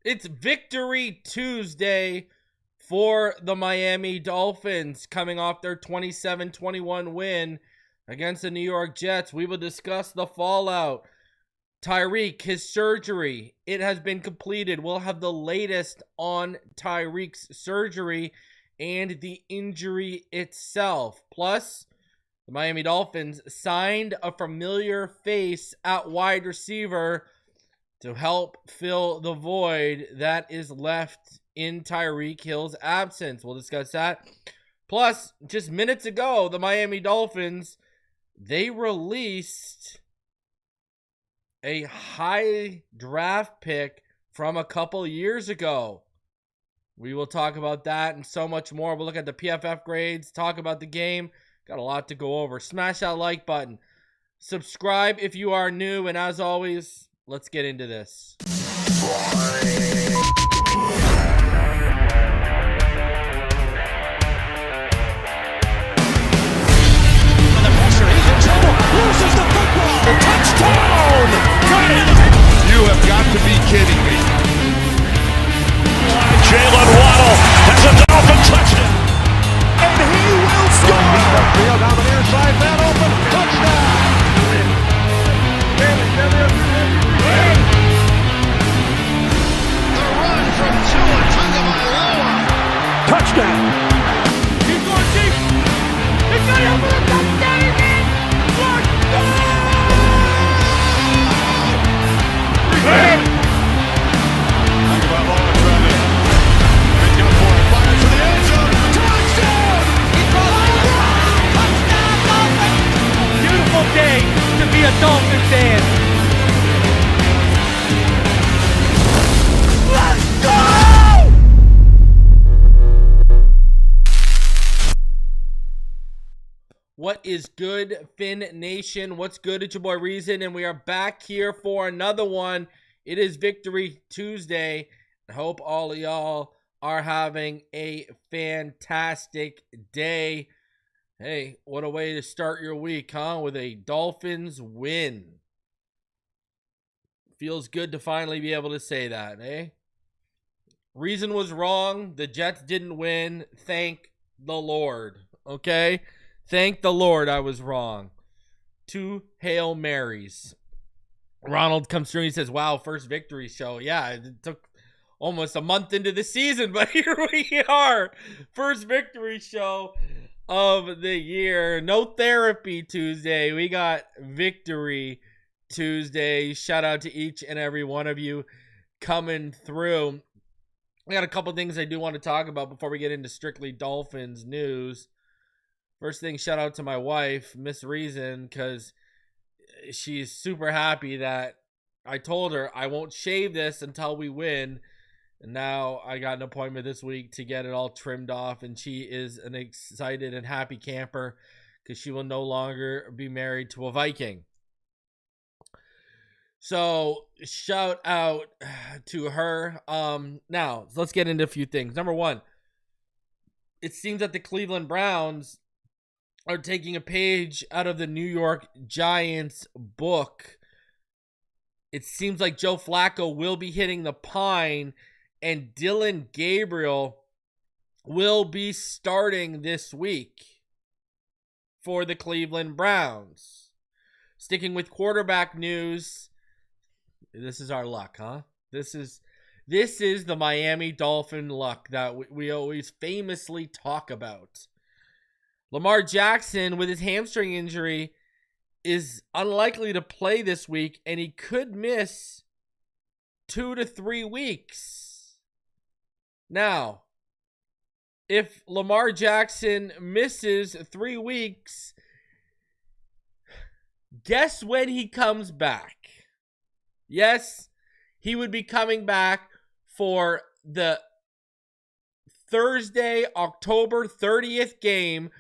It's Victory Tuesday for the Miami Dolphins coming off their 27-21 win against the New York Jets. We will discuss the fallout. Tyreek, his surgery, it has been completed. We'll have the latest on Tyreek's surgery and the injury itself. Plus, the Miami Dolphins signed a familiar face at wide receiver to help fill the void that is left in Tyreek Hill's absence. We'll discuss that. Plus, just minutes ago, the Miami Dolphins, they released a high draft pick from a couple years ago. We will talk about that and so much more. We'll look at the PFF grades, talk about the game. Got a lot to go over. Smash that like button. Subscribe if you are new. And as always, let's get into this. Loses the football. Touchdown! Got it! You have got to be kidding me. Jalen Waddle has a Dolphin touchdown. And he will score! Field down the near side, man open, touchdown! The run from Tua Tagovailoa. Touchdown! He's going deep. It's going to be a touchdown again. Tagovailoa trying to make up for it, fires to the end zone, touchdown! Beautiful day to be a Dolphin fan. Let's go! What is good, Fin Nation? What's good? It's your boy Reason, and we are back here for another one. It is Victory Tuesday. I hope all of y'all are having a fantastic day. Hey, what a way to start your week, huh? With a Dolphins win. Feels good to finally be able to say that, eh? Reason was wrong. The Jets didn't win. Thank the Lord, okay? Thank the Lord I was wrong. 2 Hail Marys. Ronald comes through and he says, wow, first victory show. Yeah, it took almost a month into the season, but here we are. First victory show of the year. No therapy Tuesday. We got Victory Tuesday. Shout out to each and every one of you coming through. I got a couple things I do want to talk about before we get into strictly Dolphins news. First thing, shout out to my wife, Miss Reason, because she's super happy that I told her I won't shave this until we win. And now I got an appointment this week to get it all trimmed off, and she is an excited and happy camper because she will no longer be married to a Viking. So shout out to her. Now let's get into a few things. Number one, it seems that the Cleveland Browns are taking a page out of the New York Giants book. It seems like Joe Flacco will be hitting the pine, and Dillion Gabriel will be starting this week for the Cleveland Browns. Sticking with quarterback news, this is our luck, huh? This is the Miami Dolphin luck that we always famously talk about. Lamar Jackson, with his hamstring injury, is unlikely to play this week, and he could miss 2 to 3 weeks. Now, if Lamar Jackson misses 3 weeks, guess when he comes back? Yes, he would be coming back for the Thursday, October 30th game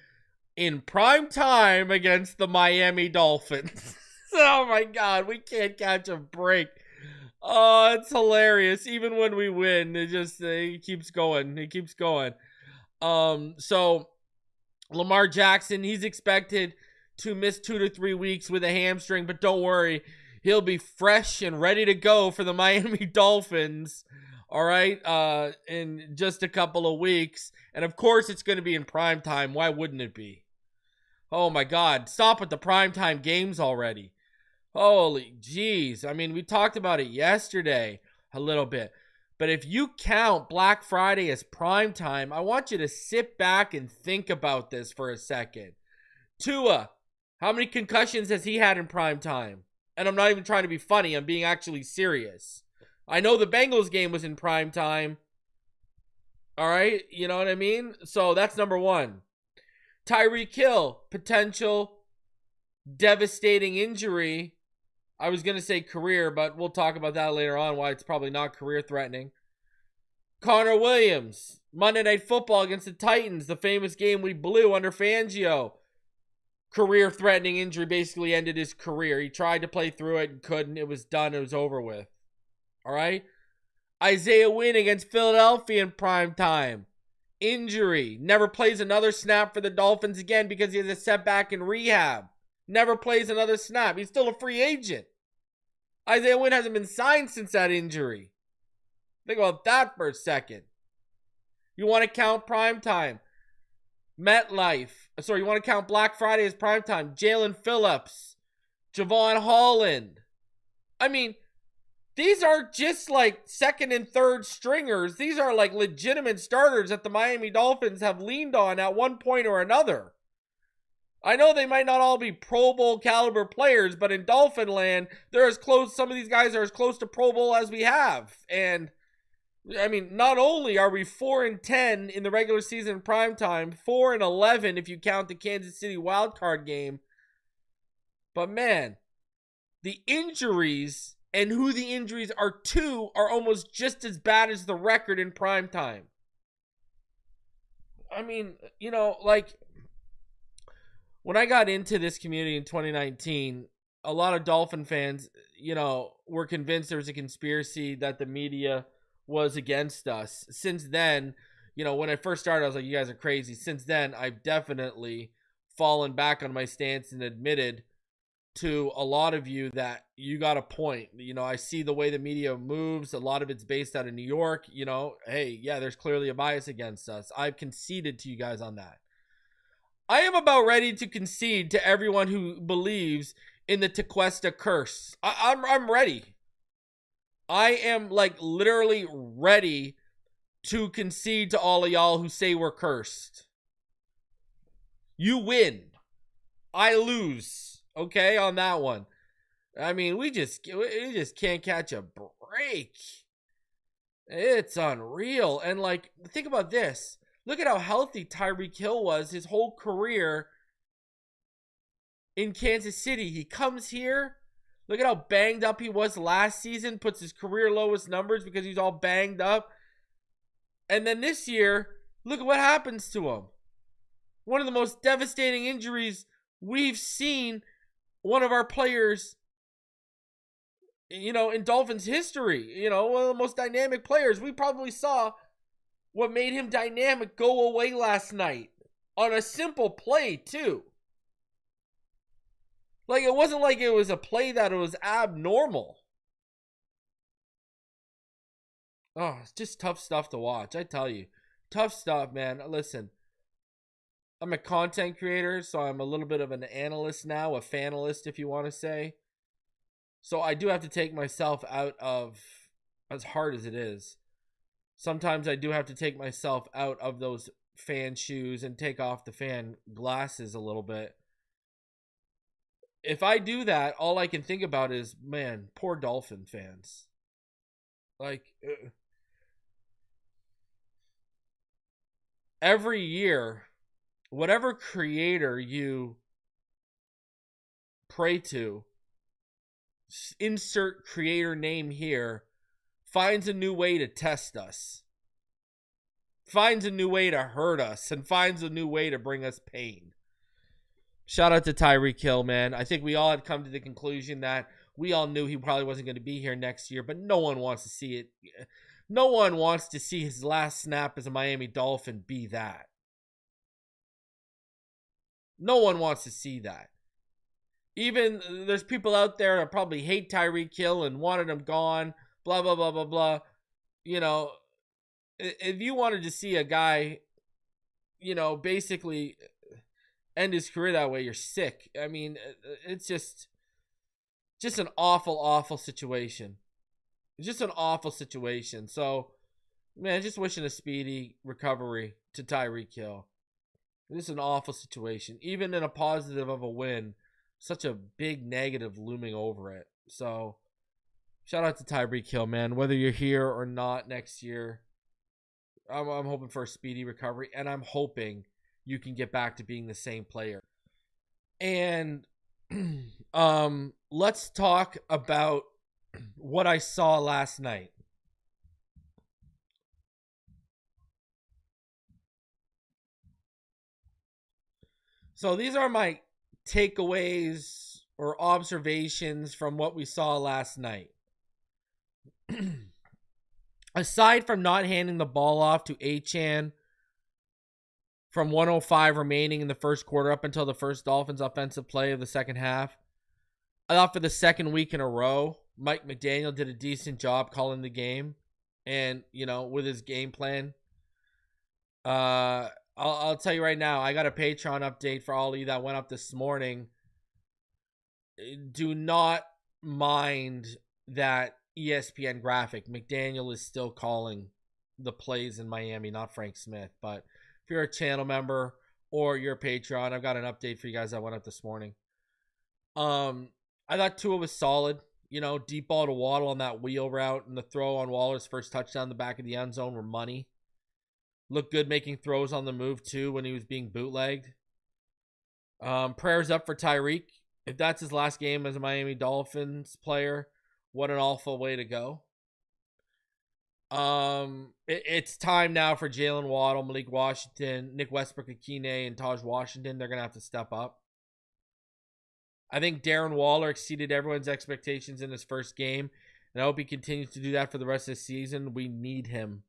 in prime time against the Miami Dolphins. Oh my God, we can't catch a break. Oh, it's hilarious. Even when we win, it keeps going. It keeps going. So Lamar Jackson, he's expected to miss 2 to 3 weeks with a hamstring, but don't worry. He'll be fresh and ready to go for the Miami Dolphins, all right, in just a couple of weeks. And, of course, it's going to be in prime time. Why wouldn't it be? Oh, my God. Stop with the primetime games already. Holy jeez. I mean, we talked about it yesterday a little bit. But if you count Black Friday as primetime, I want you to sit back and think about this for a second. Tua, how many concussions has he had in primetime? And I'm not even trying to be funny. I'm being actually serious. I know the Bengals game was in primetime. All right? You know what I mean? So that's number one. Tyreek Hill, potential devastating injury. I was going to say career, but we'll talk about that later on, why it's probably not career threatening. Connor Williams, Monday Night Football against the Titans, the famous game we blew under Fangio. Career threatening injury, basically ended his career. He tried to play through it and couldn't. It was done. It was over with. All right? Isaiah Wynn against Philadelphia in prime time. Injury. Never plays another snap for the Dolphins again because he has a setback in rehab. Never plays another snap. He's still a free agent. Isaiah Wynn hasn't been signed since that injury. Think about that for a second. You want to count prime time. MetLife. Sorry, you want to count Black Friday as prime time. Jalen Phillips. Javon Holland. I mean, these are just like second and third stringers. These are like legitimate starters that the Miami Dolphins have leaned on at one point or another. I know they might not all be Pro Bowl caliber players, but in Dolphin land, they're as close. Some of these guys are as close to Pro Bowl as we have. And I mean, not only are we 4-10 in the regular season primetime, 4-11 if you count the Kansas City wildcard game, but man, the injuries and who the injuries are to are almost just as bad as the record in primetime. I mean, you know, like, when I got into this community in 2019, a lot of Dolphin fans, you know, were convinced there was a conspiracy that the media was against us. Since then, you know, when I first started, I was like, you guys are crazy. Since then, I've definitely fallen back on my stance and admitted to a lot of you that you got a point. You know, I see the way the media moves. A lot of it's based out of New York. You know, hey, yeah, there's clearly a bias against us. I've conceded to you guys on that. I am about ready to concede to everyone who believes in the Tequesta curse. I'm ready. I am like literally ready to concede to all of y'all who say we're cursed. You win. I lose. Okay, on that one. I mean, we just can't catch a break. It's unreal. And like, think about this. Look at how healthy Tyreek Hill was his whole career in Kansas City. He comes here. Look at how banged up he was last season. Puts his career lowest numbers because he's all banged up. And then this year, look at what happens to him. One of the most devastating injuries we've seen one of our players, you know, in Dolphins history. You know, one of the most dynamic players. We probably saw what made him dynamic go away last night on a simple play, too. Like, it wasn't like it was a play that was abnormal. Oh, it's just tough stuff to watch, I tell you. Tough stuff, man. Listen, I'm a content creator, so I'm a little bit of an analyst now, a fanalist, if you want to say. So I do have to take myself out of, as hard as it is, sometimes I do have to take myself out of those fan shoes and take off the fan glasses a little bit. If I do that, all I can think about is, man, poor Dolphin fans. Like, every year, whatever creator you pray to, insert creator name here, finds a new way to test us, finds a new way to hurt us, and finds a new way to bring us pain. Shout out to Tyreek Hill, man. I think we all had come to the conclusion that we all knew he probably wasn't going to be here next year, but no one wants to see it. No one wants to see his last snap as a Miami Dolphin be that. No one wants to see that. even there's people out there that probably hate Tyreek Hill and wanted him gone, blah, blah, blah, blah, blah. You know, if you wanted to see a guy, you know, basically end his career that way, you're sick. I mean, it's just an awful, awful situation. Just an awful situation. So, man, just wishing a speedy recovery to Tyreek Hill. This is an awful situation. Even in a positive of a win, such a big negative looming over it. So, shout out to Tyreek Hill, man. Whether you're here or not next year, I'm hoping for a speedy recovery, and I'm hoping you can get back to being the same player. And let's talk about what I saw last night. So these are my takeaways or observations from what we saw last night. Aside from not handing the ball off to Achane from 105 remaining in the first quarter up until the first Dolphins offensive play of the second half, I thought for the second week in a row, Mike McDaniel did a decent job calling the game and, you know, with his game plan. I'll tell you right now, I got a Patreon update for all of you that went up this morning. Do not mind that ESPN graphic. McDaniel is still calling the plays in Miami, not Frank Smith. But if you're a channel member or you're a Patreon, I've got an update for you guys that went up this morning. I thought Tua was solid. You know, deep ball to Waddle on that wheel route and the throw on Waller's first touchdown in the back of the end zone were money. Looked good making throws on the move, too, when he was being bootlegged. Prayers up for Tyreek. If that's his last game as a Miami Dolphins player, what an awful way to go. It's time now for Jalen Waddle, Malik Washington, Nick Westbrook-Akine, and Taj Washington. They're going to have to step up. I think Darren Waller exceeded everyone's expectations in his first game, and I hope he continues to do that for the rest of the season. We need him.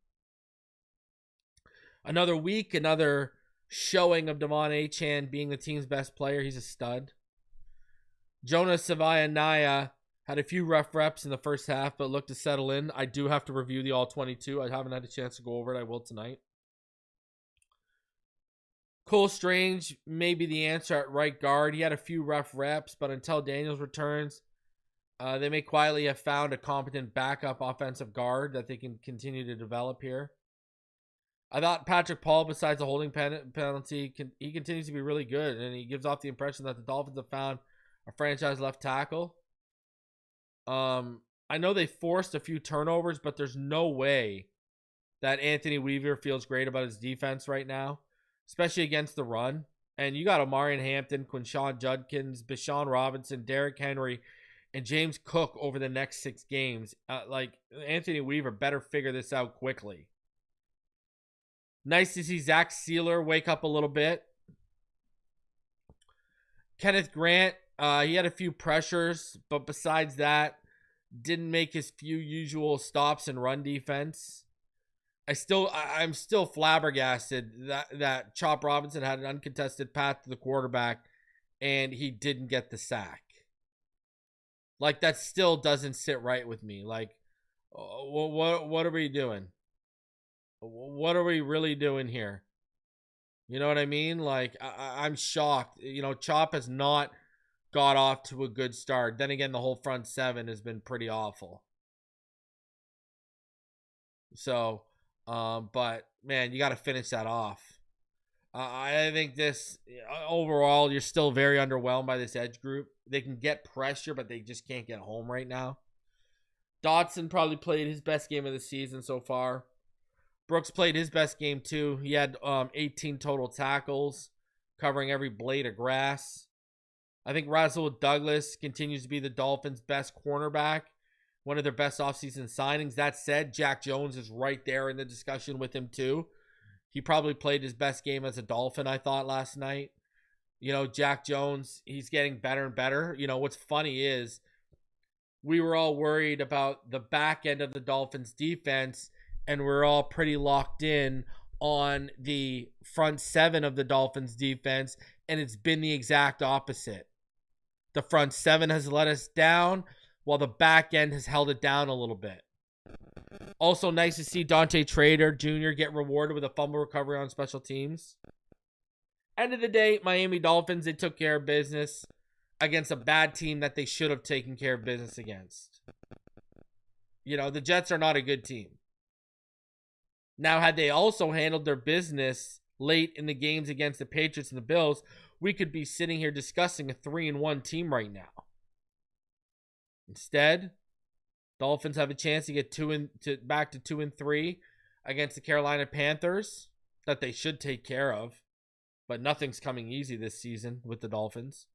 Another week, another showing of Devon Achane being the team's best player. He's a stud. Jonah Savaianaya had a few rough reps in the first half, but looked to settle in. I do have to review the All-22. I haven't had a chance to go over it. I will tonight. Cole Strange may be the answer at right guard. He had a few rough reps, but until Daniels returns, they may quietly have found a competent backup offensive guard that they can continue to develop here. I thought Patrick Paul, besides the holding penalty, he continues to be really good, and he gives off the impression that the Dolphins have found a franchise left tackle. I know they forced a few turnovers, but there's no way that Anthony Weaver feels great about his defense right now, especially against the run. And you got Omarion Hampton, Quinshon Judkins, Bijan Robinson, Derrick Henry, and James Cook over the next 6 games. Anthony Weaver better figure this out quickly. Nice to see Zach Sealer wake up a little bit. Kenneth Grant, he had a few pressures, but besides that, didn't make his few usual stops in run defense. I'm still flabbergasted that Chop Robinson had an uncontested path to the quarterback and he didn't get the sack. Like, that still doesn't sit right with me. Like, what are we doing? What are we really doing here? You know what I mean? Like, I'm shocked. You know, Chop has not got off to a good start. Then again, the whole front seven has been pretty awful. So, but, man, you got to finish that off. I think this, overall, you're still very underwhelmed by this edge group. They can get pressure, but they just can't get home right now. Dotson probably played his best game of the season so far. Brooks played his best game too. He had 18 total tackles, covering every blade of grass. I think Rasul Douglas continues to be the Dolphins' best cornerback, one of their best offseason signings. That said, Jack Jones is right there in the discussion with him too. He probably played his best game as a Dolphin, I thought, last night. You know, Jack Jones, he's getting better and better. You know, what's funny is we were all worried about the back end of the Dolphins' defense, and we're all pretty locked in on the front seven of the Dolphins defense, and it's been the exact opposite. The front seven has let us down, while the back end has held it down a little bit. Also nice to see Dante Trader Jr. get rewarded with a fumble recovery on special teams. End of the day, Miami Dolphins, they took care of business against a bad team that they should have taken care of business against. You know, the Jets are not a good team. Now, had they also handled their business late in the games against the Patriots and the Bills, we could be sitting here discussing a 3-1 team right now. Instead, Dolphins have a chance to get back to 2-3 against the Carolina Panthers that they should take care of. But nothing's coming easy this season with the Dolphins.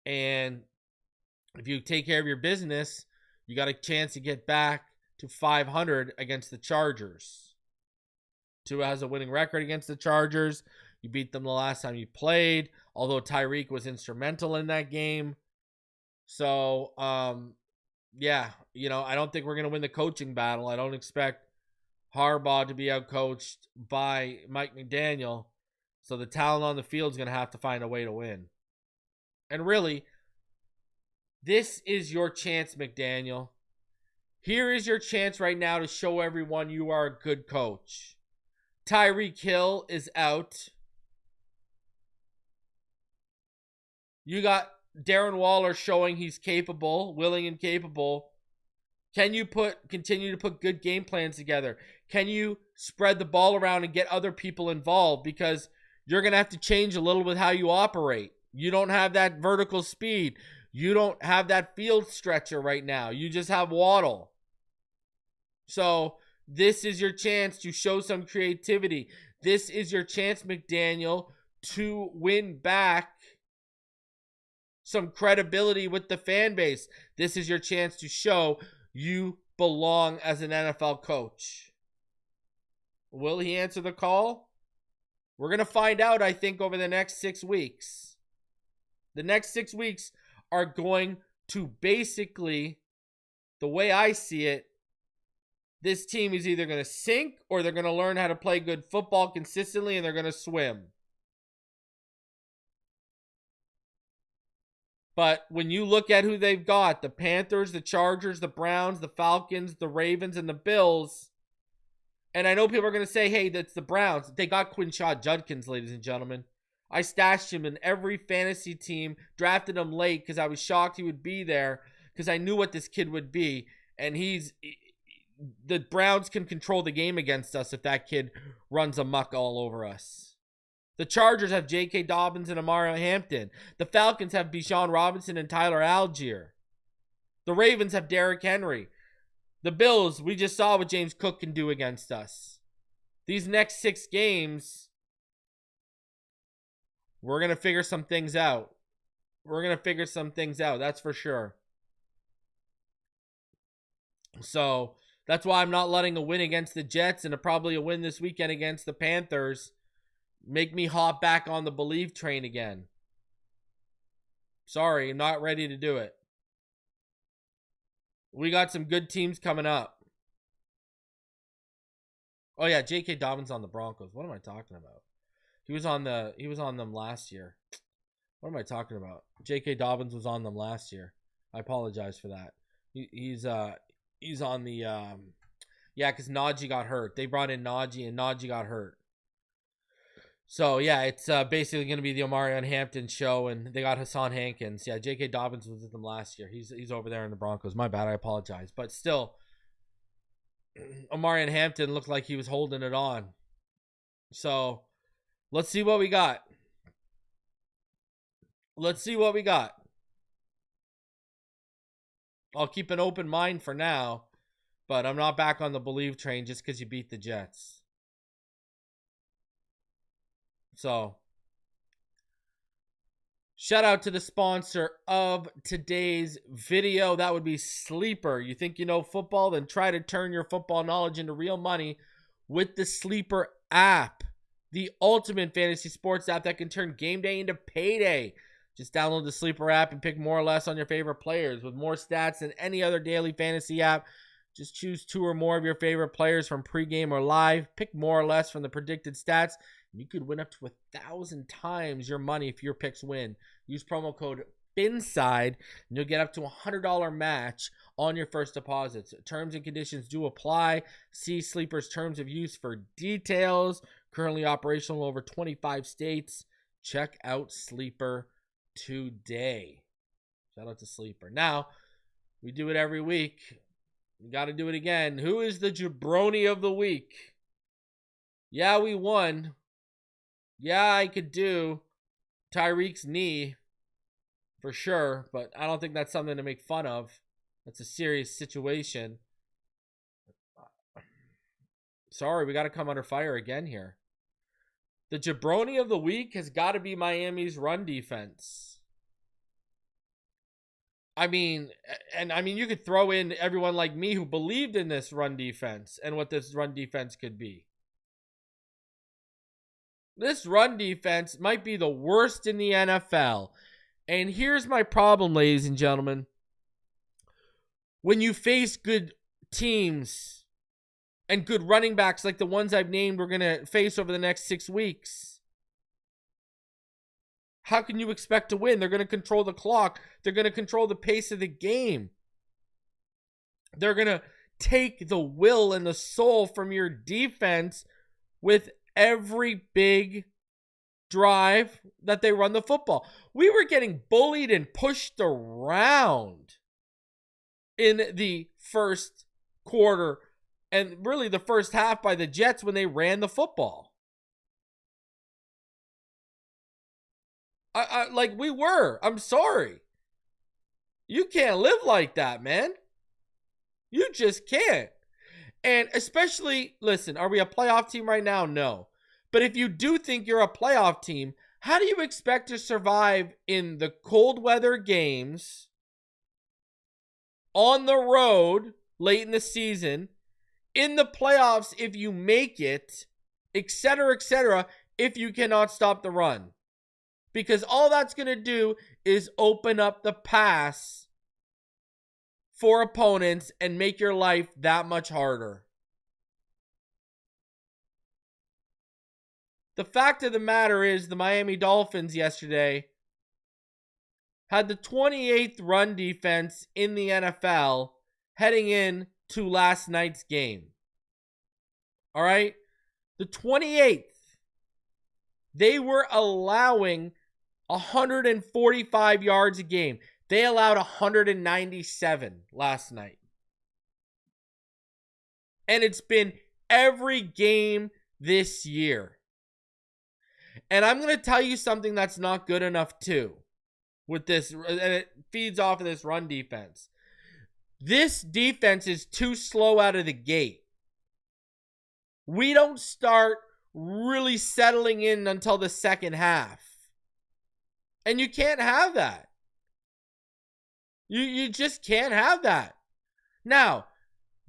And if you take care of your business, you got a chance to get back to 500 against the Chargers. Tua has a winning record against the Chargers. You beat them the last time you played, although Tyreek was instrumental in that game. So, yeah, you know, I don't think we're going to win the coaching battle. I don't expect Harbaugh to be outcoached by Mike McDaniel. So the talent on the field is going to have to find a way to win. And really, this is your chance, McDaniel. Here is your chance right now to show everyone you are a good coach. Tyreek Hill is out. You got Darren Waller showing he's capable, willing and capable. Can you continue to put good game plans together? Can you spread the ball around and get other people involved? Because you're going to have to change a little bit how you operate. You don't have that vertical speed. You don't have that field stretcher right now. You just have Waddle. So this is your chance to show some creativity. This is your chance, McDaniel, to win back some credibility with the fan base. This is your chance to show you belong as an NFL coach. Will he answer the call? We're going to find out, I think, over the next 6 weeks. The next 6 weeks are going to basically, the way I see it, this team is either going to sink or they're going to learn how to play good football consistently and they're going to swim. But when you look at who they've got, the Panthers, the Chargers, the Browns, the Falcons, the Ravens, and the Bills, and I know people are going to say, hey, that's the Browns. They got Quinshad Judkins, ladies and gentlemen. I stashed him in every fantasy team, drafted him late because I was shocked he would be there because I knew what this kid would be. And the Browns can control the game against us if that kid runs amok all over us. The Chargers have J.K. Dobbins and Amari Hampton. The Falcons have Bijan Robinson and Tyler Algier. The Ravens have Derrick Henry. The Bills, we just saw what James Cook can do against us. These next 6 games, we're going to figure some things out. That's for sure. So that's why I'm not letting a win against the Jets and probably a win this weekend against the Panthers make me hop back on the believe train again. Sorry, I'm not ready to do it. We got some good teams coming up. Oh yeah, J.K. Dobbins on the Broncos. What am I talking about? He was on them last year. What am I talking about? J.K. Dobbins was on them last year. I apologize for that. He's on the yeah, because Najee got hurt. They brought in Najee and Najee got hurt. So, yeah, it's basically going to be the Omarion Hampton show, and they got Hassan Hankins. Yeah, J.K. Dobbins was with them last year. He's over there in the Broncos. My bad, I apologize. But still, Omarion Hampton looked like he was holding it on. So, let's see what we got. I'll keep an open mind for now, but I'm not back on the believe train just because you beat the Jets. So, shout out to the sponsor of today's video. That would be Sleeper. You think you know football? Then try to turn your football knowledge into real money with the Sleeper app. The ultimate fantasy sports app that can turn game day into payday. Just download the Sleeper app and pick more or less on your favorite players with more stats than any other daily fantasy app. Just choose 2 or more of your favorite players from pregame or live. Pick more or less from the predicted stats. You could win up to 1,000 times your money if your picks win. Use promo code Phinside, and you'll get up to a $100 match on your first deposits. Terms and conditions do apply. See Sleeper's terms of use for details. Currently operational in over 25 states. Check out Sleeper today. Shout out to Sleeper. Now, we do it every week. We got to do it again. Who is the Jabroni of the week? Yeah, we won. Yeah, I could do Tyreek's knee for sure, but I don't think that's something to make fun of. That's a serious situation. Sorry, we got to come under fire again here. The Jabroni of the week has got to be Miami's run defense. I mean, you could throw in everyone like me who believed in this run defense and what this run defense could be. This run defense might be the worst in the NFL. And here's my problem, ladies and gentlemen. When you face good teams and good running backs like the ones I've named we're going to face over the next 6 weeks, how can you expect to win? They're going to control the clock. They're going to control the pace of the game. They're going to take the will and the soul from your defense with every big drive that they run the football. We were getting bullied and pushed around in the first quarter and really the first half by the Jets when they ran the football. I'm sorry. You can't live like that, man. You just can't. And especially, listen, are we a playoff team right now? No. But if you do think you're a playoff team, how do you expect to survive in the cold weather games, on the road late in the season, in the playoffs if you make it, etc., if you cannot stop the run? Because all that's going to do is open up the pass for opponents and make your life that much harder. The fact of the matter is the Miami Dolphins yesterday had the 28th run defense in the NFL heading in to last night's game. All right? The 28th. They were allowing 145 yards a game. They allowed 197 last night. And it's been every game this year. And I'm going to tell you something that's not good enough too with this, and it feeds off of this run defense. This defense is too slow out of the gate. We don't start really settling in until the second half. And you can't have that. You just can't have that. Now,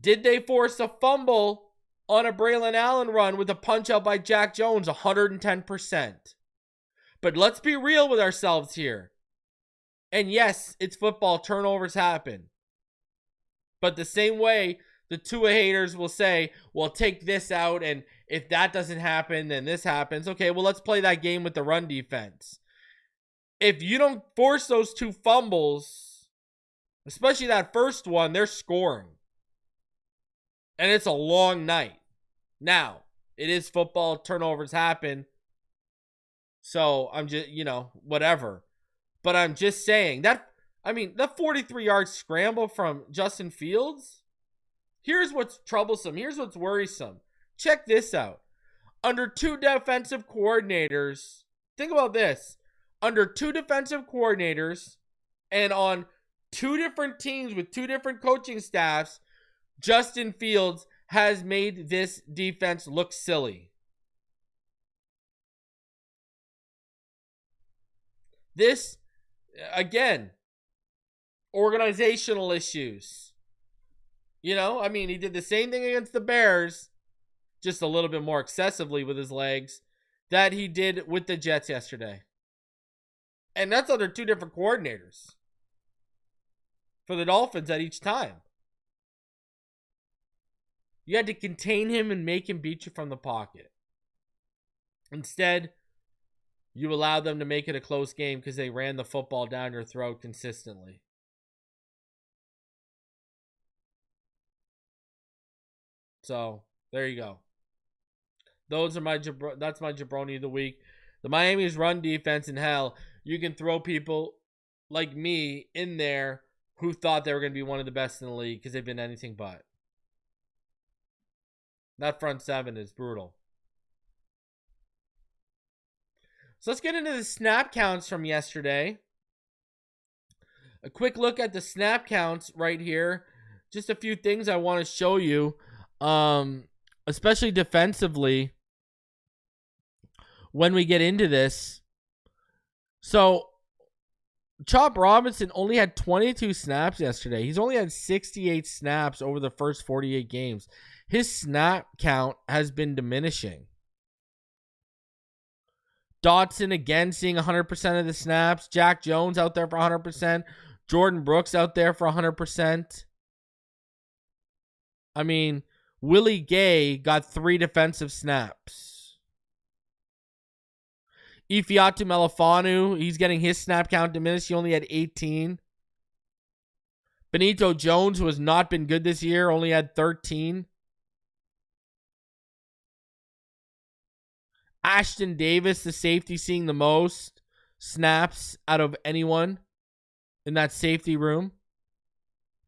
did they force a fumble on a Braylon Allen run with a punch out by Jack Jones? 110%. But let's be real with ourselves here. And yes, it's football. Turnovers happen. But the same way the Tua haters will say, well, take this out, and if that doesn't happen, then this happens. Okay, well, let's play that game with the run defense. If you don't force those 2 fumbles, especially that first one, they're scoring. And it's a long night. Now, it is football. Turnovers happen. So, I'm just, whatever. But I'm just saying that 43-yard scramble from Justin Fields, here's what's troublesome. Here's what's worrisome. Check this out. Under 2 defensive coordinators, think about this. Under 2 defensive coordinators and on 2 different teams with 2 different coaching staffs, Justin Fields has made this defense look silly. This, again, organizational issues. He did the same thing against the Bears, just a little bit more excessively with his legs, that he did with the Jets yesterday. And that's under 2 different coordinators for the Dolphins at each time. You had to contain him and make him beat you from the pocket. Instead, you allowed them to make it a close game because they ran the football down your throat consistently. So, there you go. That's my jabroni of the week. The Miami's run defense, in hell, you can throw people like me in there who thought they were going to be one of the best in the league because they've been anything but. That front seven is brutal. So let's get into the snap counts from yesterday. A quick look at the snap counts right here. Just a few things I want to show you, especially defensively when we get into this. So Chop Robinson only had 22 snaps yesterday. He's only had 68 snaps over the first 48 games. His snap count has been diminishing. Dotson again seeing 100% of the snaps. Jack Jones out there for 100%. Jordan Brooks out there for 100%. I mean, Willie Gay got 3 defensive snaps. Ifeatu Melifonwu, he's getting his snap count diminished. He only had 18. Benito Jones, who has not been good this year, only had 13. Ashton Davis, the safety, seeing the most snaps out of anyone in that safety room.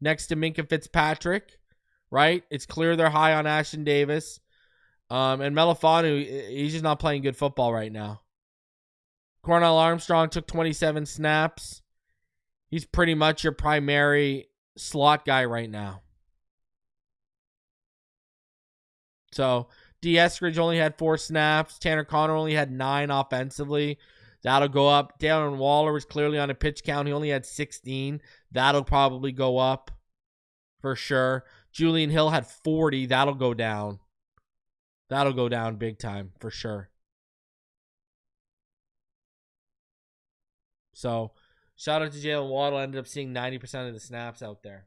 Next to Minkah Fitzpatrick, right? It's clear they're high on Ashton Davis. And Melifonwu, he's just not playing good football right now. Cornell Armstrong took 27 snaps. He's pretty much your primary slot guy right now. So, D. Eskridge only had 4 snaps. Tanner Connor only had 9 offensively. That'll go up. Darren Waller was clearly on a pitch count. He only had 16. That'll probably go up for sure. Julian Hill had 40. That'll go down. That'll go down big time for sure. So, shout out to Jalen Waddle. Ended up seeing 90% of the snaps out there.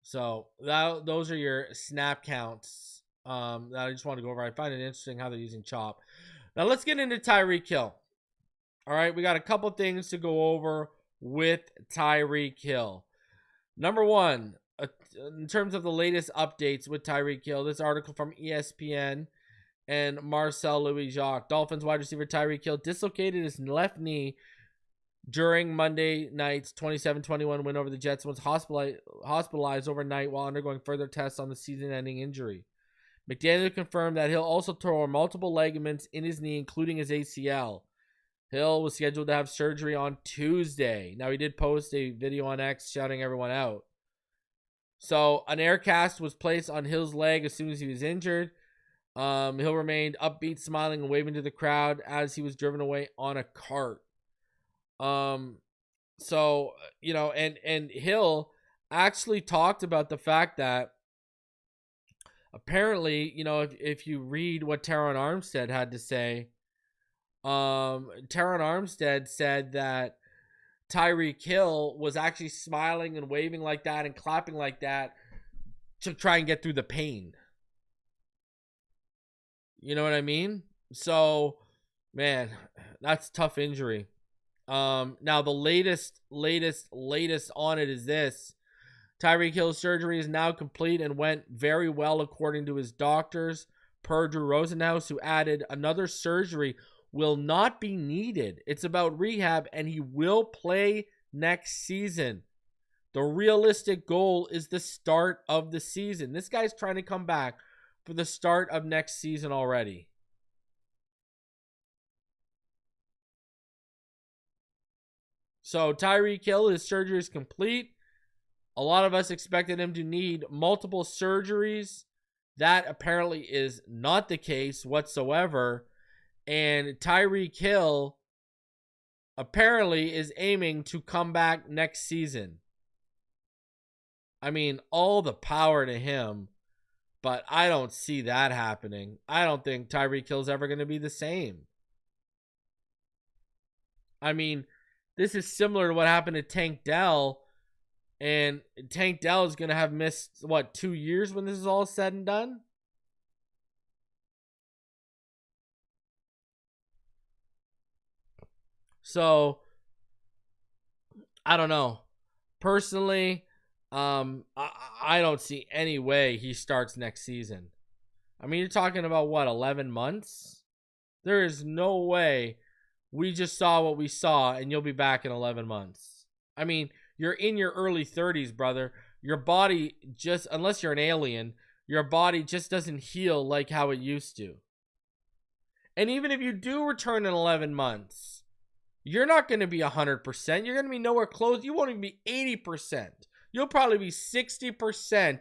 So, those are your snap counts that I just want to go over. I find it interesting how they're using Chop. Now, let's get into Tyreek Hill. All right, we got a couple things to go over with Tyreek Hill. Number one, in terms of the latest updates with Tyreek Hill, this article from ESPN and Marcel Louis-Jacques. Dolphins wide receiver Tyreek Hill dislocated his left knee during Monday night's 27-21 win over the Jets, was hospitalized overnight while undergoing further tests on the season-ending injury. McDaniel confirmed that Hill also tore multiple ligaments in his knee, including his ACL. Hill was scheduled to have surgery on Tuesday. Now, he did post a video on X shouting everyone out. So, an air cast was placed on Hill's leg as soon as he was injured. Hill remained upbeat, smiling, and waving to the crowd as he was driven away on a cart. So, you know, and Hill actually talked about the fact that apparently, you know, if you read what Teron Armstead had to say, Teron Armstead said that Tyreek Hill was actually smiling and waving like that and clapping like that to try and get through the pain. You know what I mean? So, man, that's a tough injury. Now the latest on it is this. Tyreek Hill's surgery is now complete and went very well according to his doctors, per Drew Rosenhaus, who added another surgery will not be needed. It's about rehab and he will play next season. The realistic goal is the start of the season. This guy's trying to come back for the start of next season already. So Tyreek Hill, his surgery is complete. A lot of us expected him to need multiple surgeries. That apparently is not the case whatsoever. And Tyreek Hill apparently is aiming to come back next season. I mean, all the power to him, but I don't see that happening. I don't think Tyreek Hill's ever going to be the same. I mean, this is similar to what happened to Tank Dell And Tank Dell is going to have missed, what, 2 years when this is all said and done? So, I don't know. Personally, I don't see any way he starts next season. I mean, you're talking about, what, 11 months? There is no way we just saw what we saw and you'll be back in 11 months. I mean, you're in your early 30s, brother. Your body just, unless you're an alien, your body just doesn't heal like how it used to. And even if you do return in 11 months, you're not going to be 100%. You're going to be nowhere close. You won't even be 80%. You'll probably be 60%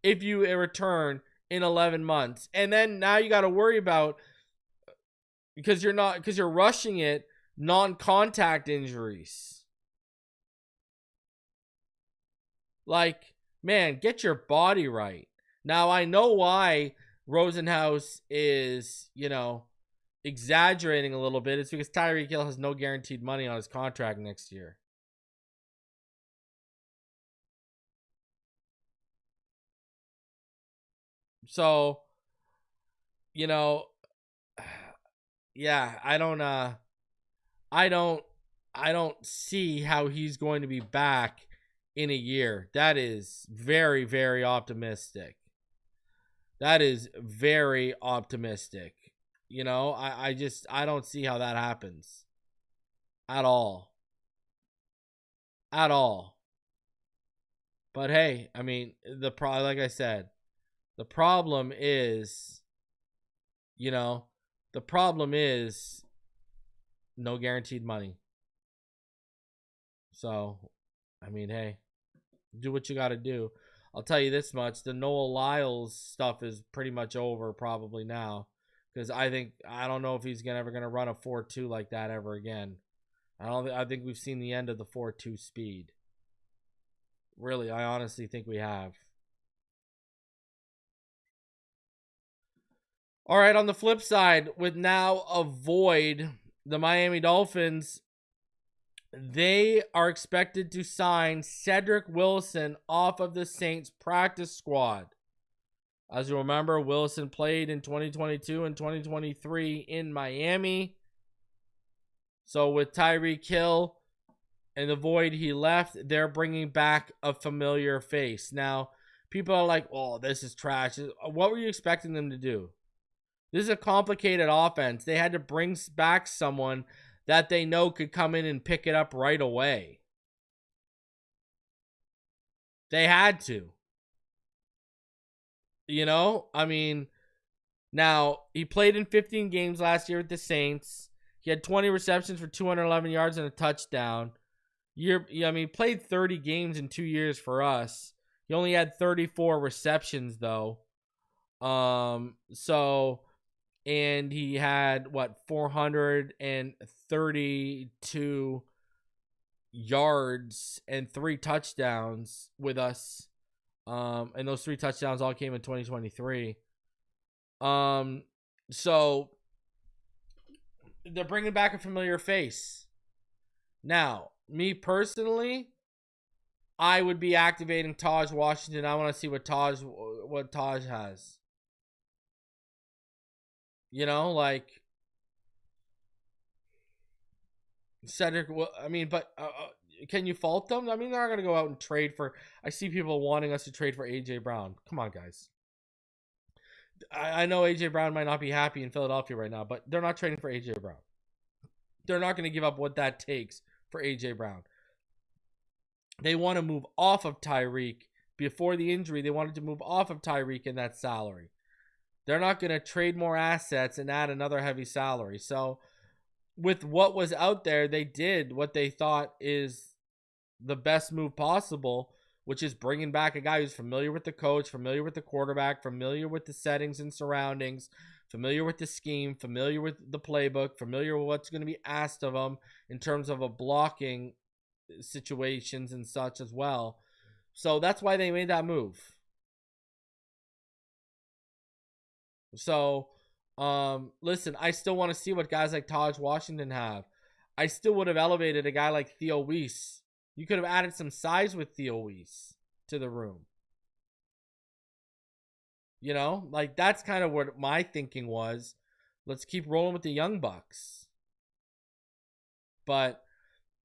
if you return in 11 months. And then now you got to worry about, because you're rushing it, non-contact injuries. Like, man, get your body right. Now, I know why Rosenhaus is, exaggerating a little bit. It's because Tyreek Hill has no guaranteed money on his contract next year. So, yeah, I don't see how he's going to be back in a year. That is very, very optimistic. That is very optimistic. I don't see how that happens at all. At all. But hey, I mean, like I said, the problem is, no guaranteed money. So, I mean, hey, do what you got to do. I'll tell you this much. The Noah Lyles stuff is pretty much over probably now. Because I don't know if he's ever going to run a 4.2 like that ever again. I think we've seen the end of the 4.2 speed. Really, I honestly think we have. All right, on the flip side, with now a void, the Miami Dolphins, they are expected to sign Cedrick Wilson off of the Saints practice squad. As you remember, Wilson played in 2022 and 2023 in Miami. So with Tyreek Hill and the void he left, they're bringing back a familiar face. Now, people are like, oh, this is trash. What were you expecting them to do? This is a complicated offense. They had to bring back someone that they know could come in and pick it up right away. They had to. I mean, now he played in 15 games last year with the Saints. He had 20 receptions for 211 yards and a touchdown. He played 30 games in 2 years for us. He only had 34 receptions though. And he had 432 yards and 3 touchdowns with us. And those 3 touchdowns all came in 2023. So they're bringing back a familiar face. Now, me personally, I would be activating Taj Washington. I want to see what Taj has. Cedrick. But can you fault them? I mean, they're not going to go out and trade for... I see people wanting us to trade for A.J. Brown. Come on, guys. I know A.J. Brown might not be happy in Philadelphia right now, but they're not trading for A.J. Brown. They're not going to give up what that takes for A.J. Brown. They want to move off of Tyreek. Before the injury, they wanted to move off of Tyreek in that salary. They're not going to trade more assets and add another heavy salary. So with what was out there, they did what they thought is the best move possible, which is bringing back a guy who's familiar with the coach, familiar with the quarterback, familiar with the settings and surroundings, familiar with the scheme, familiar with the playbook, familiar with what's going to be asked of him in terms of a blocking situations and such as well. So that's why they made that move. So, listen, I still want to see what guys like Taj Washington have. I still would have elevated a guy like Theo Weiss You could have added some size with Theo Weiss to the room. You know, like that's kind of what my thinking was. Let's keep rolling with the young bucks. But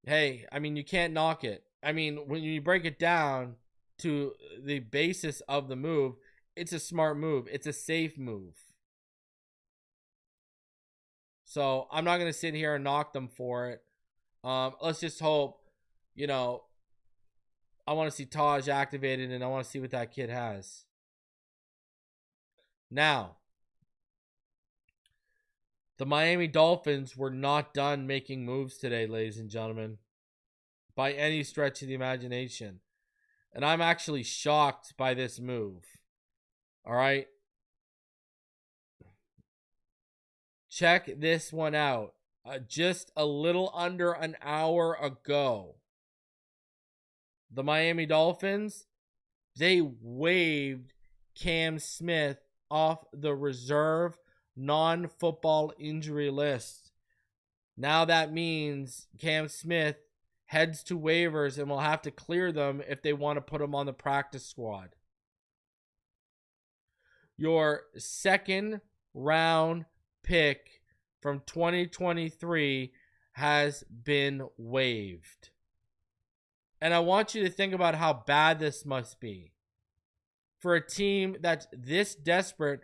hey, I mean, you can't knock it. I mean, when you break it down to the basis of the move, it's a smart move. It's a safe move. So I'm not going to sit here and knock them for it. Let's just hope, you know, I want to see Taj activated and I want to see what that kid has. Now, the Miami Dolphins were not done making moves today, ladies and gentlemen, by any stretch of the imagination. And I'm actually shocked by this move. All right. Check this one out. Just a little under an hour ago, the Miami Dolphins, they waived Cam Smith off the reserve non-football injury list. Now that means Cam Smith heads to waivers and will have to clear them if they want to put him on the practice squad. Your second round pick from 2023 has been waived. And I want you to think about how bad this must be for a team that's this desperate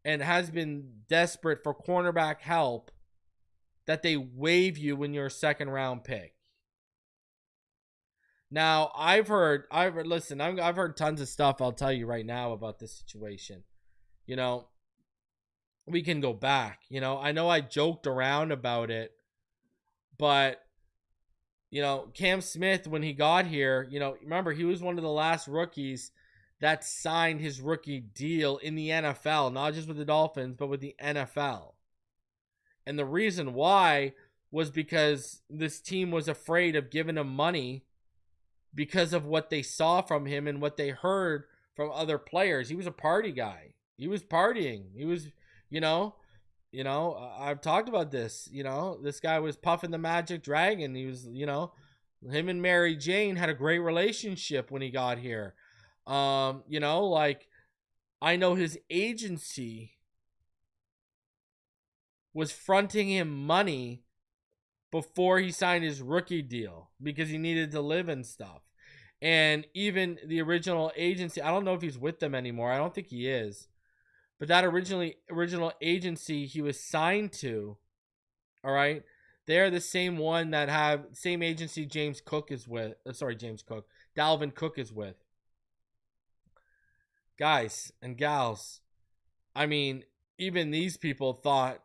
and has been desperate for cornerback help, that they waive you when you're a second round pick. Now, I've heard tons of stuff I'll tell you right now about this situation. You know, we can go back. You know I joked around about it, but, you know, Cam Smith, when he got here, you know, remember, he was one of the last rookies that signed his rookie deal in the NFL, not just with the Dolphins, but with the NFL. And the reason why was because this team was afraid of giving him money because of what they saw from him and what they heard from other players. He was a party guy. He was partying. He was, I've talked about this. You know, this guy was puffing the Magic Dragon. He was, him and Mary Jane had a great relationship when he got here. I know his agency was fronting him money before he signed his rookie deal because he needed to live and stuff. And even the original agency, I don't know if he's with them anymore. I don't think he is. But that original agency he was signed to, all right, they're the same one that have same agency Dalvin Cook is with. Guys and gals, I mean, even these people thought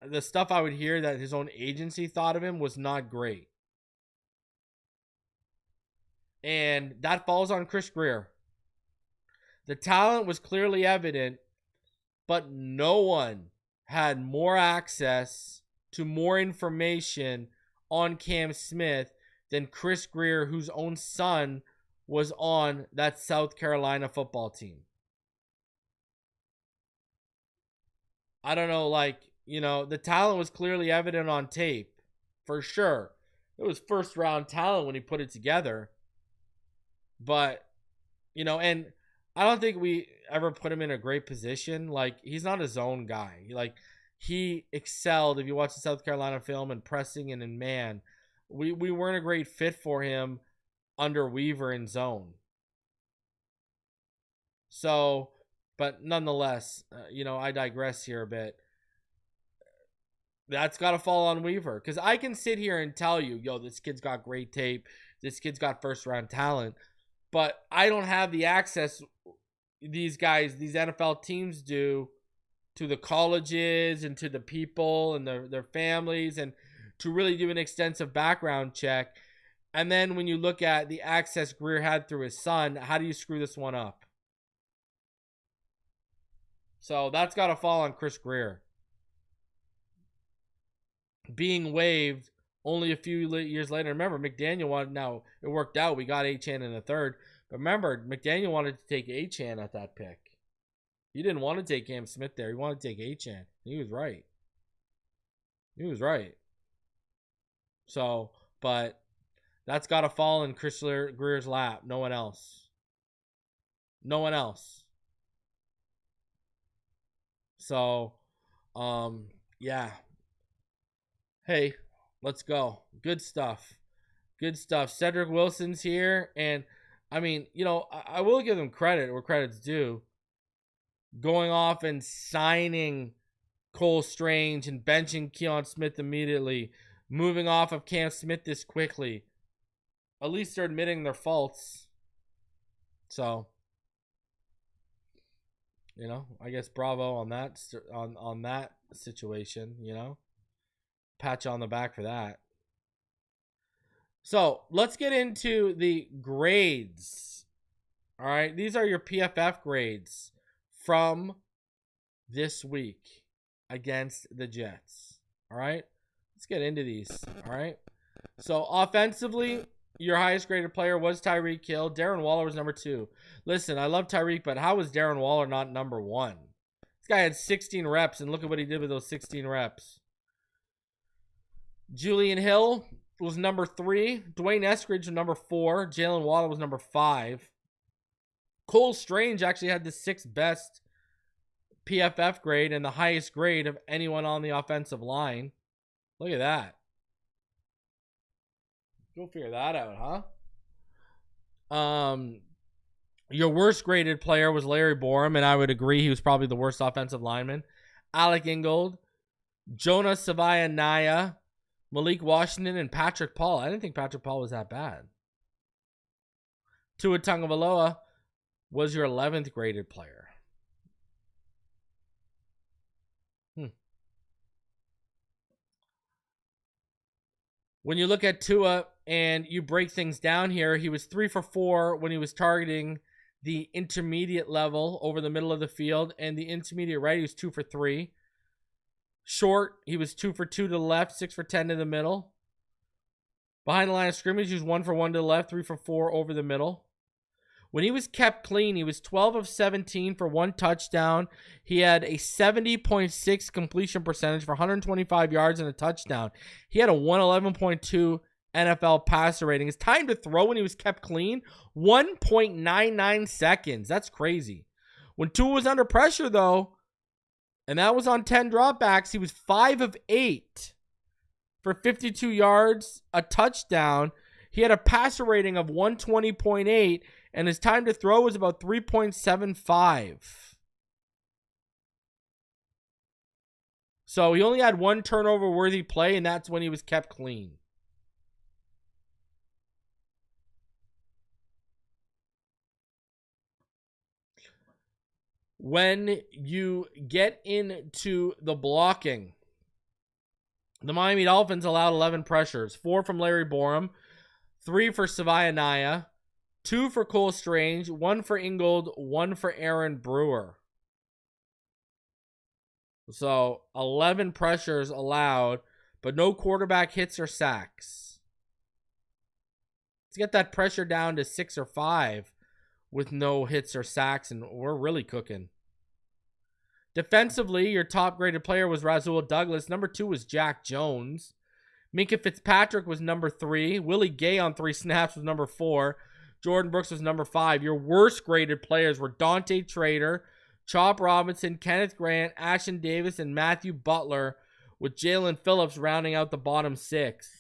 the stuff I would hear that his own agency thought of him was not great. And that falls on Chris Grier. The talent was clearly evident, but no one had more access to more information on Cam Smith than Chris Grier, whose own son was on that South Carolina football team. I don't know, the talent was clearly evident on tape, for sure. It was first round talent when he put it together. But, and I don't think we ever put him in a great position. He's not a zone guy. He excelled, if you watch the South Carolina film, in pressing and in man. We weren't a great fit for him under Weaver in zone. So, but nonetheless, I digress here a bit. That's got to fall on Weaver. Because I can sit here and tell you, this kid's got great tape. This kid's got first-round talent. But I don't have the access these NFL teams do to the colleges and to the people and their families, and to really do an extensive background check. And then when you look at the access Grier had through his son, how do you screw this one up? So that's got to fall on Chris Grier. Being waived only a few years later. Remember, now it worked out. We got Achane in the third. But remember, McDaniel wanted to take Achane at that pick. He didn't want to take Cam Smith there. He wanted to take Achane. He was right. So, but That's got to fall in Chris Greer's lap. No one else. No one else. So, yeah. Hey, let's go. Good stuff. Good stuff. Cedrick Wilson's here. And, I mean, you know, I will give him credit where credit's due. Going off and signing Cole Strange and benching Keon Smith immediately. Moving off of Cam Smith this quickly. At least they're admitting their faults. So, you know, I guess bravo on that on that situation, you know. Pat you on the back for that. So, let's get into the grades. All right, these are your PFF grades from this week against the Jets. All right, let's get into these. All right, so offensively, your highest graded player was Tyreek Hill. Darren Waller was number 2. Listen, I love Tyreek, but how was Darren Waller not number 1? This guy had 16 reps, and look at what he did with those 16 reps. Julian Hill was number 3. Dwayne Eskridge was number 4. Jalen Waddle was number 5. Cole Strange actually had the 6th best PFF grade and the highest grade of anyone on the offensive line. Look at that. Go figure that out, huh? Your worst graded player was Larry Borum, and I would agree he was probably the worst offensive lineman. Alec Ingold, Jonah Savaianaya, Malik Washington, and Patrick Paul. I didn't think Patrick Paul was that bad. Tua Tagovailoa was your 11th graded player. When you look at Tua and you break things down here, he was 3 for 4 when he was targeting the intermediate level over the middle of the field, and the intermediate right, he was 2 for 3. Short, he was 2 for 2 to the left, 6 for 10 to the middle. Behind the line of scrimmage, he was 1 for 1 to the left, 3 for 4 over the middle. When he was kept clean, he was 12 of 17 for 1 touchdown. He had a 70.6 completion percentage for 125 yards and a touchdown. He had a 111.2 NFL passer rating. His time to throw when he was kept clean, 1.99 seconds. That's crazy. When Tua was under pressure, though, and that was on 10 dropbacks, he was 5 of 8 for 52 yards, a touchdown. He had a passer rating of 120.8, and his time to throw was about 3.75. So he only had 1 turnover-worthy play, and that's when he was kept clean. When you get into the blocking, the Miami Dolphins allowed 11 pressures. 4 from Larry Borum, 3 for Savaianaya, 2 for Cole Strange, 1 for Ingold, 1 for Aaron Brewer. So 11 pressures allowed, but no quarterback hits or sacks. Let's get that pressure down to 6 or 5 with no hits or sacks, and we're really cooking. Defensively, your top graded player was Rasul Douglas. Number 2 was Jack Jones. Minkah Fitzpatrick was number 3. Willie Gay on 3 snaps was number 4. Jordan Brooks was number 5. Your worst graded players were Dante Trader, Chop Robinson, Kenneth Grant, Ashton Davis, and Matthew Butler, with Jalen Phillips rounding out the bottom 6.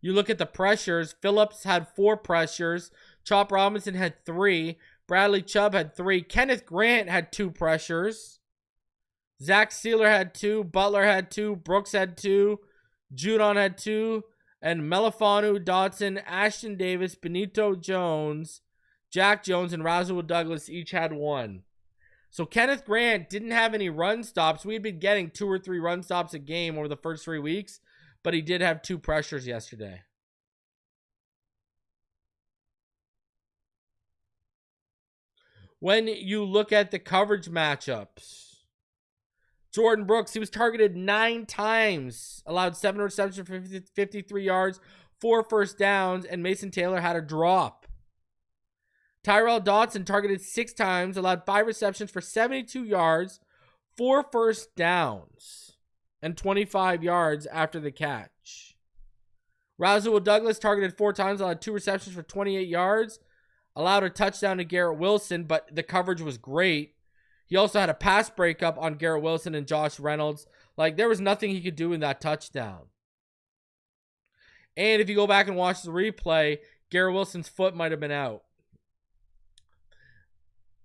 You look at the pressures. Phillips had 4 pressures. Chop Robinson had 3. Bradley Chubb had 3. Kenneth Grant had 2 pressures. Zach Sealer had 2. Butler had 2. Brooks had 2. Judon had 2. And Melifanu, Dotson, Ashton Davis, Benito Jones, Jack Jones, and Rasul Douglas each had 1. So Kenneth Grant didn't have any run stops. We had been getting 2 or 3 run stops a game over the first 3 weeks, but he did have 2 pressures yesterday. When you look at the coverage matchups, Jordan Brooks, he was targeted 9 times, allowed 7 receptions for 53 yards, 4 first downs, and Mason Taylor had a drop. Tyrell Dodson targeted 6 times, allowed 5 receptions for 72 yards, 4 first downs. and 25 yards after the catch. Rasul Douglas targeted 4 times, allowed 2 receptions for 28 yards, allowed a touchdown to Garrett Wilson, but the coverage was great. He also had a pass breakup on Garrett Wilson and Josh Reynolds. Like, there was nothing he could do in that touchdown. And if you go back and watch the replay, Garrett Wilson's foot might have been out.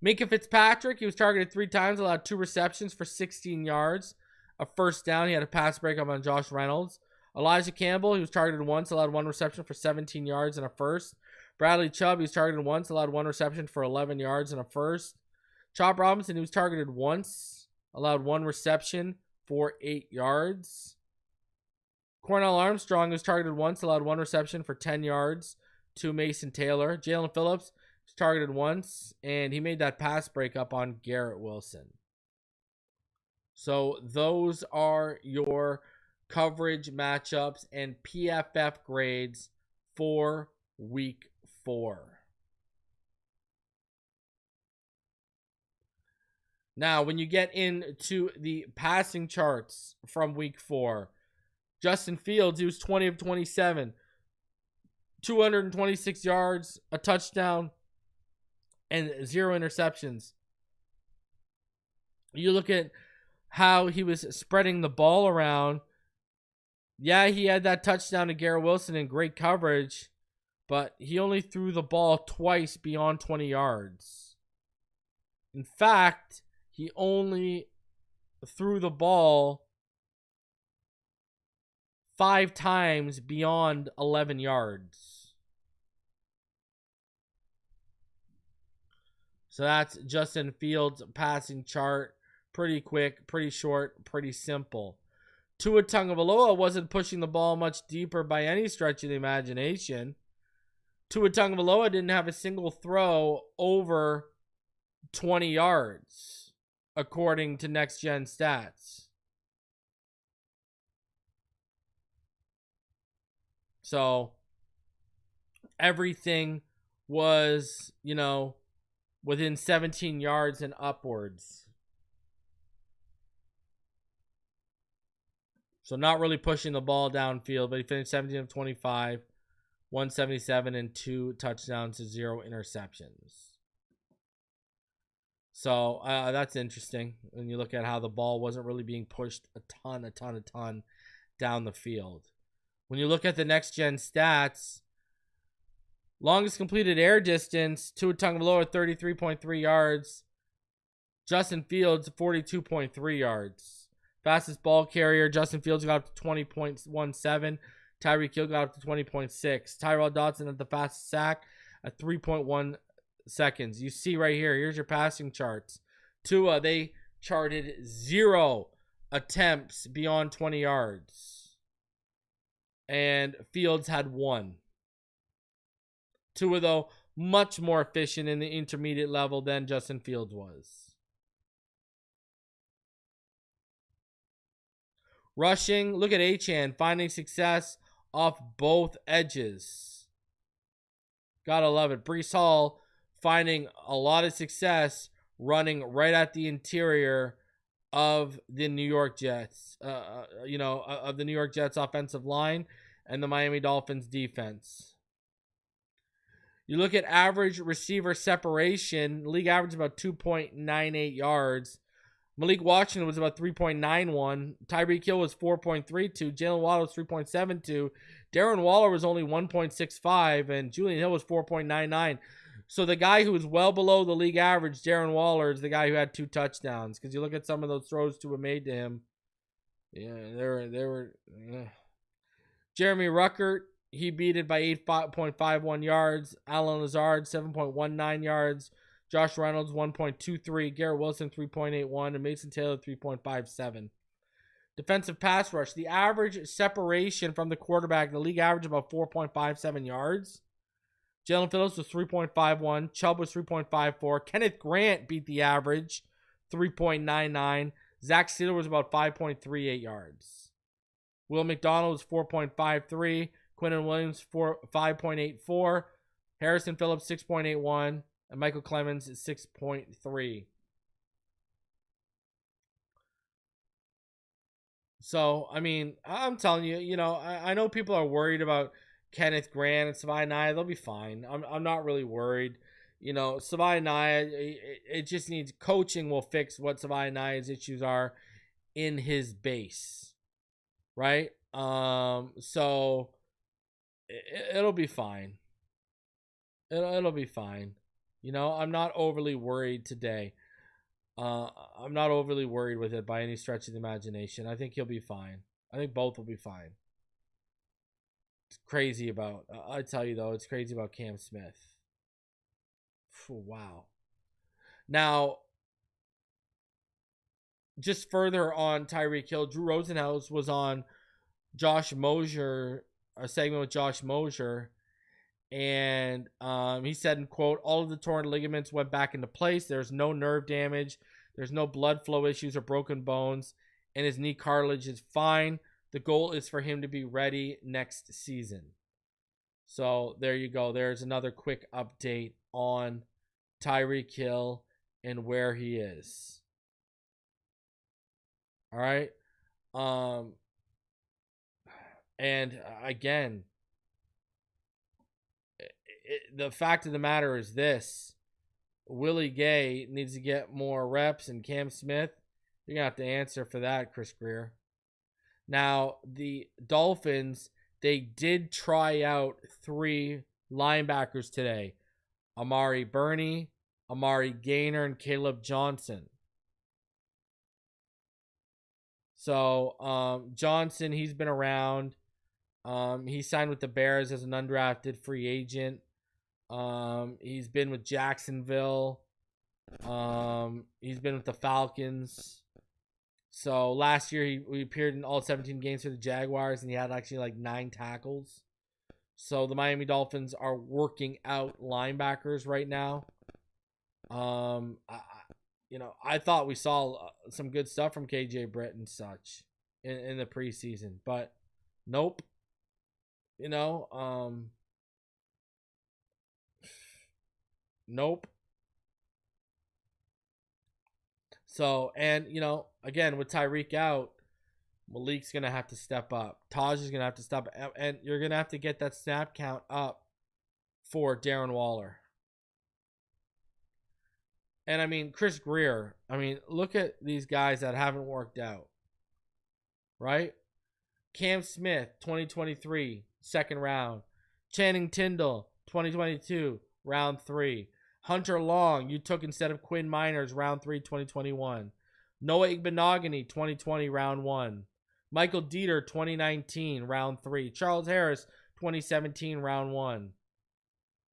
Minkah Fitzpatrick, he was targeted 3 times, allowed 2 receptions for 16 yards. A first down, he had a pass breakup on Josh Reynolds. Elijah Campbell, he was targeted once, allowed 1 reception for 17 yards and a first. Bradley Chubb, he was targeted once, allowed 1 reception for 11 yards and a first. Chop Robinson, he was targeted once, allowed 1 reception for 8 yards. Cornell Armstrong was targeted once, allowed 1 reception for 10 yards to Mason Taylor. Jalen Phillips was targeted once, and he made that pass breakup on Garrett Wilson. So those are your coverage matchups and PFF grades for week 4. Now, when you get into the passing charts from week 4, Justin Fields, he was 20 of 27, 226 yards, a touchdown, and 0 interceptions. You look at how he was spreading the ball around. Yeah, he had that touchdown to Garrett Wilson in great coverage, but he only threw the ball twice beyond 20 yards. In fact, he only threw the ball 5 times beyond 11 yards. So that's Justin Fields' passing chart. Pretty quick, pretty short, pretty simple. Tua Tagovailoa wasn't pushing the ball much deeper by any stretch of the imagination. Tua Tagovailoa didn't have a single throw over 20 yards, according to Next Gen Stats. So everything was, within 17 yards and upwards. So not really pushing the ball downfield, but he finished 17 of 25, 177, and 2 touchdowns to 0 interceptions. So that's interesting when you look at how the ball wasn't really being pushed a ton down the field. When you look at the Next Gen Stats, longest completed air distance, Tua Tagovailoa 33.3 yards, Justin Fields 42.3 yards. Fastest ball carrier, Justin Fields got up to 20.17. Tyreek Hill got up to 20.6. Tyrell Dodson at the fastest sack at 3.1 seconds. You see right here, here's your passing charts. Tua, they charted 0 attempts beyond 20 yards. And Fields had 1. Tua, though, much more efficient in the intermediate level than Justin Fields was. Rushing, look at Achane finding success off both edges. Gotta love it. Breece Hall finding a lot of success running right at the interior of the New York Jets, of the New York Jets offensive line and the Miami Dolphins defense. You look at average receiver separation, league average about 2.98 yards. Malik Washington was about 3.91. Tyreek Hill was 4.32. Jalen Waddle was 3.72. Darren Waller was only 1.65. And Julian Hill was 4.99. So the guy who was well below the league average, Darren Waller, is the guy who had 2 touchdowns. Because you look at some of those throws Tua made to him. Yeah, they were. Yeah. Jeremy Ruckert, he beat it by 8.51 yards. Alan Lazard, 7.19 yards. Josh Reynolds, 1.23. Garrett Wilson, 3.81. And Mason Taylor, 3.57. Defensive pass rush. The average separation from the quarterback, the league average about 4.57 yards. Jalen Phillips was 3.51. Chubb was 3.54. Kenneth Grant beat the average, 3.99. Zach Sealer was about 5.38 yards. Will McDonald was 4.53. Quinnen Williams, 5.84. Harrison Phillips, 6.81. And Michael Clemens is 6.3. So, I mean, I'm telling you, I know people are worried about Kenneth Grant and Savai Naya. They'll be fine. I'm not really worried. Savai Naya, it just needs coaching will fix what Savai Naya's issues are in his base, right? So it'll be fine. It'll be fine. I'm not overly worried today. I'm not overly worried with it by any stretch of the imagination. I think he'll be fine. I think both will be fine. It's crazy about, I tell you though, it's crazy about Cam Smith. Wow. Now, just further on Tyreek Hill, Drew Rosenhaus was on Josh Mosier, a segment with Josh Mosier, and he said, in quote, all of the torn ligaments went back into place. There's no nerve damage. There's no blood flow issues or broken bones, and his knee cartilage is fine. The goal is for him to be ready next season. So there you go. There's another quick update on Tyreek Hill and where he is. All right. And again, the fact of the matter is this: Willie Gay needs to get more reps, and Cam Smith, you're gonna have to answer for that, Chris Greer. Now, the Dolphins, they did try out 3 linebackers today: Amari Burney, Amari Gaynor, and Caleb Johnson. So Johnson, he's been around. He signed with the Bears as an undrafted free agent. He's been with Jacksonville. He's been with the Falcons. So last year he appeared in all 17 games for the Jaguars, and he had actually like 9 tackles. So the Miami Dolphins are working out linebackers right now. I thought we saw some good stuff from KJ Britt and such in the preseason, but nope. Nope. So, and again, with Tyreek out, Malik's gonna have to step up. Taj is gonna have to step up, and you're gonna have to get that snap count up for Darren Waller. And I mean, Chris Greer, look at these guys that haven't worked out. Right? Cam Smith, 2023, second round. Channing Tindall, 2022, round 3. Hunter Long, you took instead of Quinn Miners, round 3, 2021. Noah Igbenogany, 2020, round 1. Michael Dieter, 2019, round 3. Charles Harris, 2017, round 1.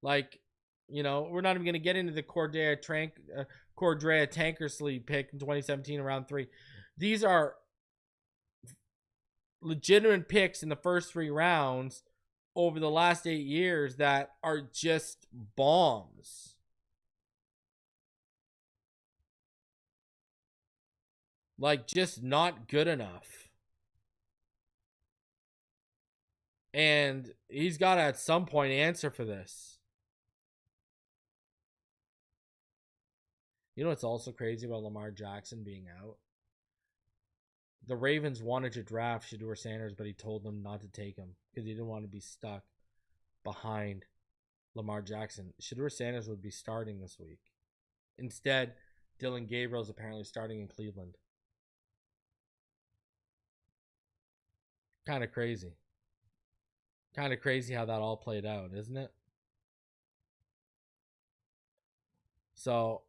We're not even going to get into the Cordrea Tankersley pick in 2017, round 3. These are legitimate picks in the first 3 rounds over the last 8 years that are just bombs. Just not good enough. And he's got to at some point answer for this. You know what's also crazy about Lamar Jackson being out? The Ravens wanted to draft Shedeur Sanders, but he told them not to take him because he didn't want to be stuck behind Lamar Jackson. Shedeur Sanders would be starting this week. Instead, Dillion Gabriel is apparently starting in Cleveland. Kind of crazy. Kind of crazy how that all played out, isn't it? So,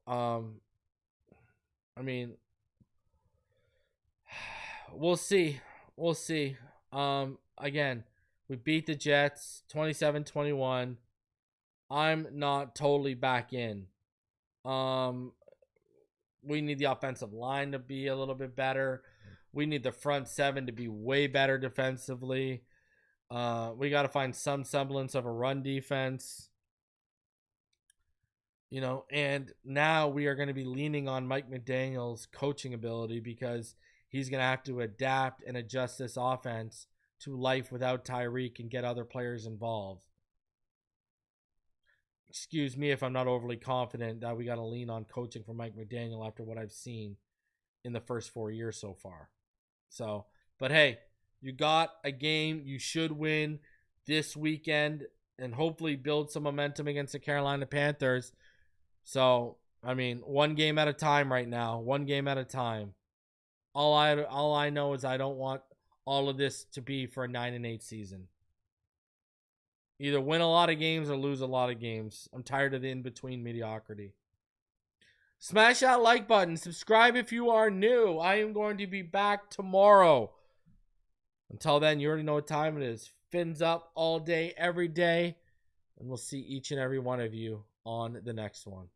we'll see. We'll see. Again, we beat the Jets 27-21. I'm not totally back in. We need the offensive line to be a little bit better. We need the front 7 to be way better defensively. We got to find some semblance of a run defense. And now we are going to be leaning on Mike McDaniel's coaching ability because he's going to have to adapt and adjust this offense to life without Tyreek and get other players involved. Excuse me if I'm not overly confident that we got to lean on coaching from Mike McDaniel after what I've seen in the first 4 years so far. So, But hey, you got a game you should win this weekend and hopefully build some momentum against the Carolina Panthers. So, I mean, one game at a time right now. One game at a time. All I know is I don't want all of this to be for a 9-8 season. Either win a lot of games or lose a lot of games. I'm tired of the in-between mediocrity. Smash that like button. Subscribe if you are new. I am going to be back tomorrow. Until then, you already know what time it is. Fins up all day, every day. And we'll see each and every one of you on the next one.